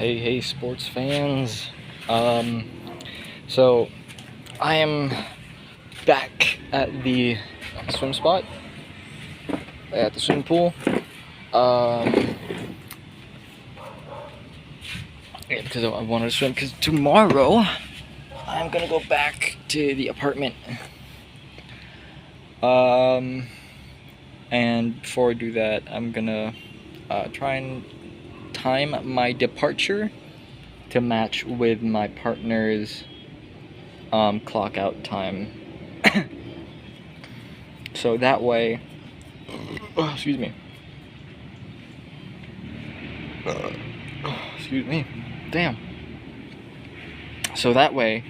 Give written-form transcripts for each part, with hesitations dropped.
Hey, sports fans. So I am back at the swim spot, at the swimming pool. Um, yeah, because I wanted to swim. Because tomorrow I'm gonna go back to the apartment. And before I do that, I'm gonna try and time my departure to match with my partner's clock out time. So that way, excuse me. Excuse me. Damn. So that way,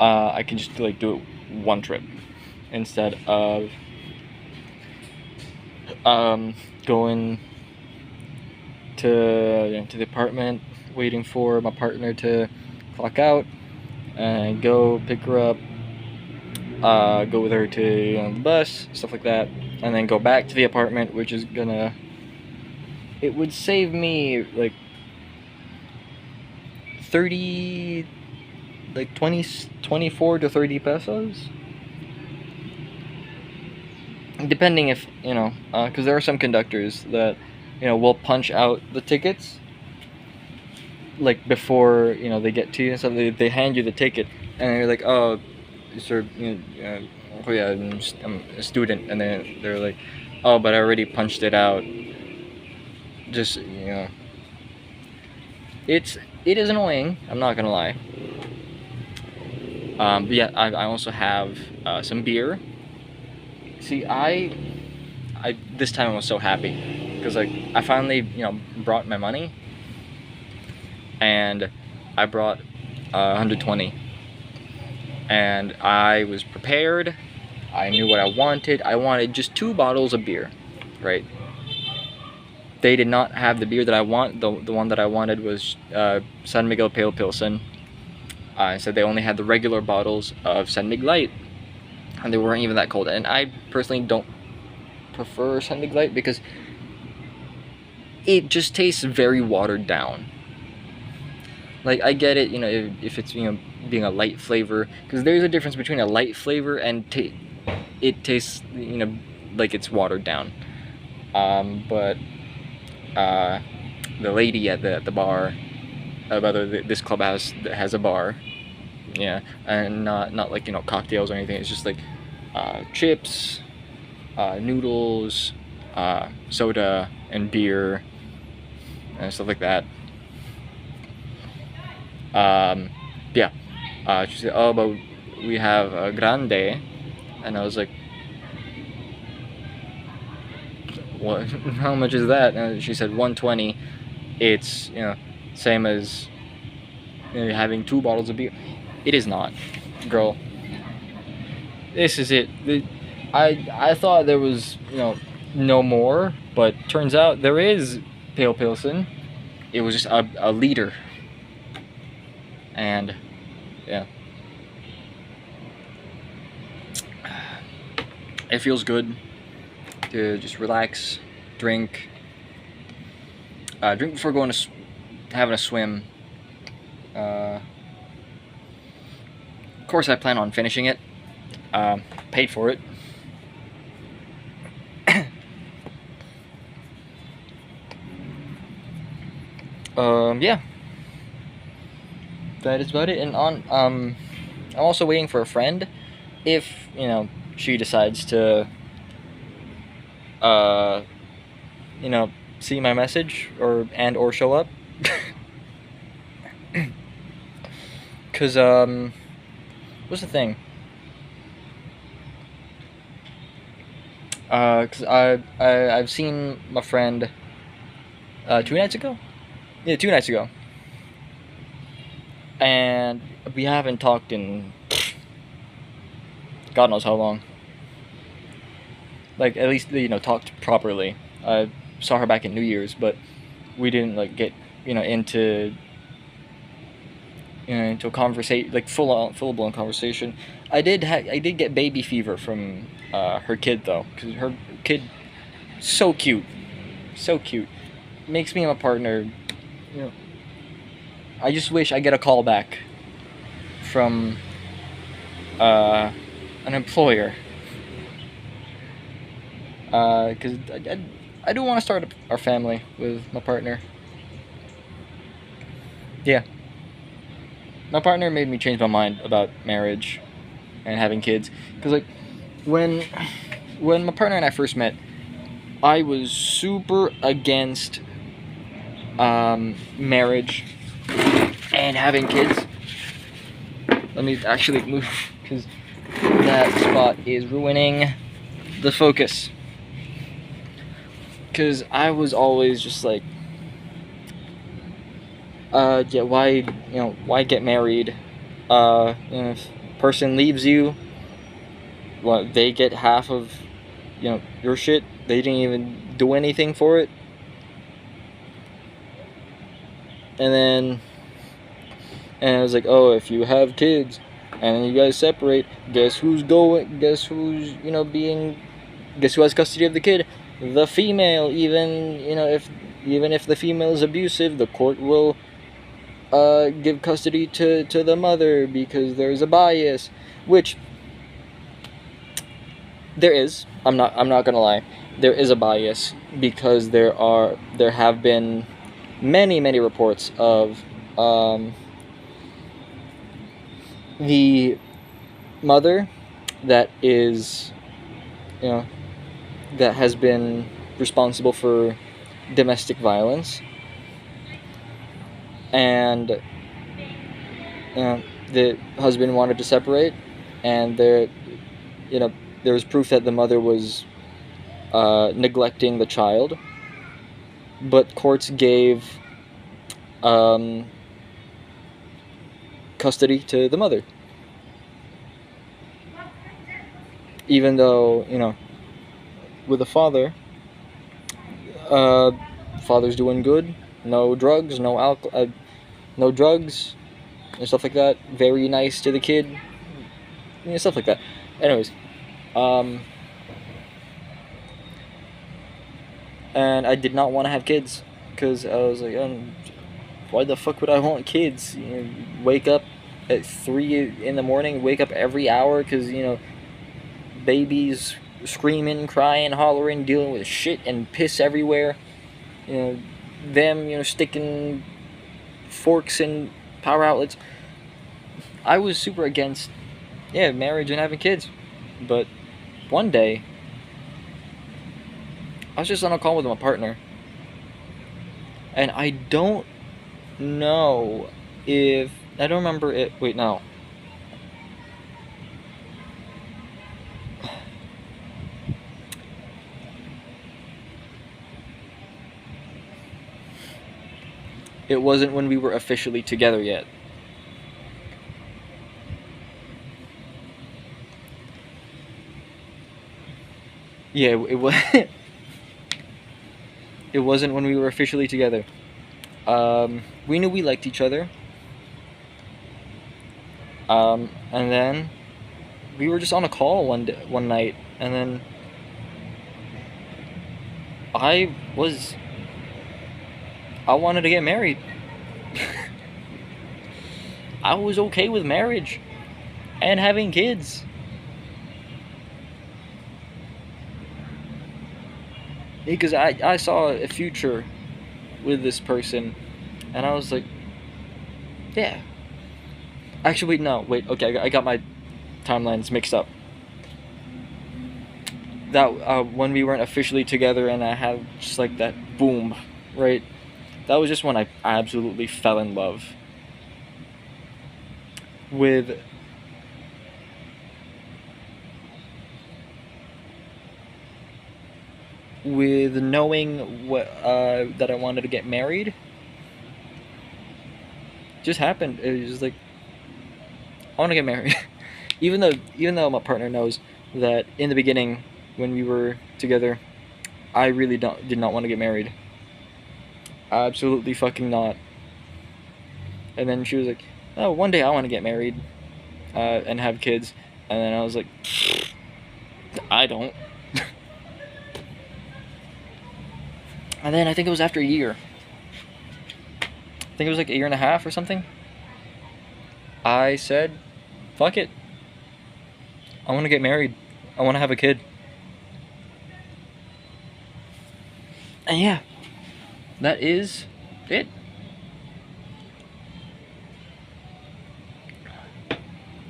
I can just do it one trip instead of going to the apartment, waiting for my partner to clock out, and go pick her up, go with her to the bus, stuff like that, and then go back to the apartment, which is gonna, it would save me like 30, like 24 to 30 pesos, depending if, because there are some conductors that, will punch out the tickets like before, they get to you and stuff. They hand you the ticket and they're like, oh, sir, oh yeah, I'm a student, and then they're like, oh, but I already punched it out. Just, it is annoying, I'm not gonna lie. But yeah, I also have some beer. See, I this time I was so happy because like I finally brought my money, and I brought 120, and I was prepared. I knew what I wanted. I wanted just 2 bottles of beer, right? They did not have the beer that I want. The one that I wanted was San Miguel Pale Pilsen. So they only had the regular bottles of San Mig Light, and they weren't even that cold. And I personally don't prefer San Mig Light because it just tastes very watered down. Like, I get it, if it's being a light flavor, because there's a difference between a light flavor and it tastes like it's watered down. But the lady at the bar, rather this clubhouse that has a bar, yeah, and not like cocktails or anything. It's just like chips, noodles, soda, and beer, and stuff like that. Yeah. She said, oh, but we have a grande, and I was like, what? How much is that? And she said 120. It's same as having 2 bottles of beer. It is not, girl. This is it. I thought there was no more, but turns out there is Pale Pilsen. It was just a liter, and yeah, it feels good to just relax, drink before going to having a swim. Of course, I plan on finishing it. Paid for it. Yeah, that is about it. And I'm also waiting for a friend. If she decides to see my message or show up. Cause what's the thing? Cause I've seen my friend 2 nights ago. Yeah, 2 nights ago. And we haven't talked in God knows how long. Like, at least talked properly. I saw her back in New Year's, but we didn't like get into into a conversation, like full blown conversation. I did get baby fever from her kid though, because her kid so cute, makes me and my partner you know, I just wish I get a call back from an employer, because I do want to start our family with my partner. Yeah, my partner made me change my mind about marriage and having kids, because like when my partner and I first met, I was super against marriage and having kids. Let me actually move, because that spot is ruining the focus. Because I was always just like, yeah, why get married? If a person leaves you, what, they get half of, your shit. They didn't even do anything for it. And I was like, oh, if you have kids and you guys separate, guess who has custody of the kid? The female. Even if the female is abusive, the court will give custody to the mother because there's a bias, which there is. I'm not gonna lie, there is a bias, because there have been many reports of the mother that is, that has been responsible for domestic violence, and the husband wanted to separate, and there was proof that the mother was neglecting the child, but courts gave custody to the mother, even though with the father, father's doing good, no drugs, no alcohol, no drugs and stuff like that, very nice to the kid, stuff like that. Anyways, and I did not want to have kids, because I was like, why the fuck would I want kids? Wake up at 3 in the morning, wake up every hour, because babies screaming, crying, hollering, dealing with shit and piss everywhere. Them sticking forks in power outlets. I was super against marriage and having kids, but one day I was just on a call with my partner, and I don't remember it. Wait, no. It wasn't when we were officially together yet. Yeah, it was. It wasn't when we were officially together. We knew we liked each other. And then we were just on a call one night, and then I wanted to get married. I was okay with marriage and having kids. Because I saw a future with this person, and I was like, yeah. Actually, no, wait, okay, I got my timelines mixed up. That, when we weren't officially together and I had just like that boom, right? That was just when I absolutely fell in love with knowing that I wanted to get married. Just happened. It was just like, I want to get married. even though my partner knows that in the beginning when we were together, I really did not want to get married. Absolutely fucking not. And then she was like, oh, one day I want to get married and have kids. And then I was like, I don't. And then I think it was after a year. think it was like a year and a half or something, I said, fuck it. I want to get married. I want to have a kid. And yeah, that is it.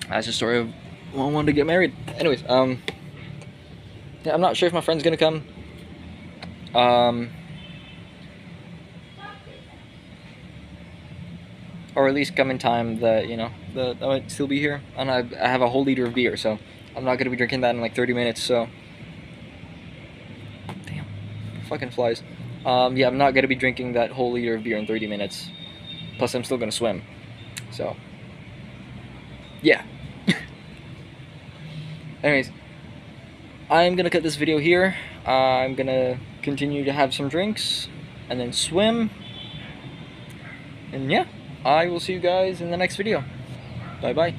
That's the story of when I wanted to get married. Anyways, yeah, I'm not sure if my friend's gonna come. Or at least come in time that, you know, that I might still be here. And I have a whole liter of beer, so I'm not gonna be drinking that in like 30 minutes, so. Damn, fucking flies. Yeah, I'm not gonna be drinking that whole liter of beer in 30 minutes. Plus, I'm still gonna swim. So, yeah. Anyways, I'm gonna cut this video here. I'm gonna continue to have some drinks and then swim. And yeah, I will see you guys in the next video. Bye bye.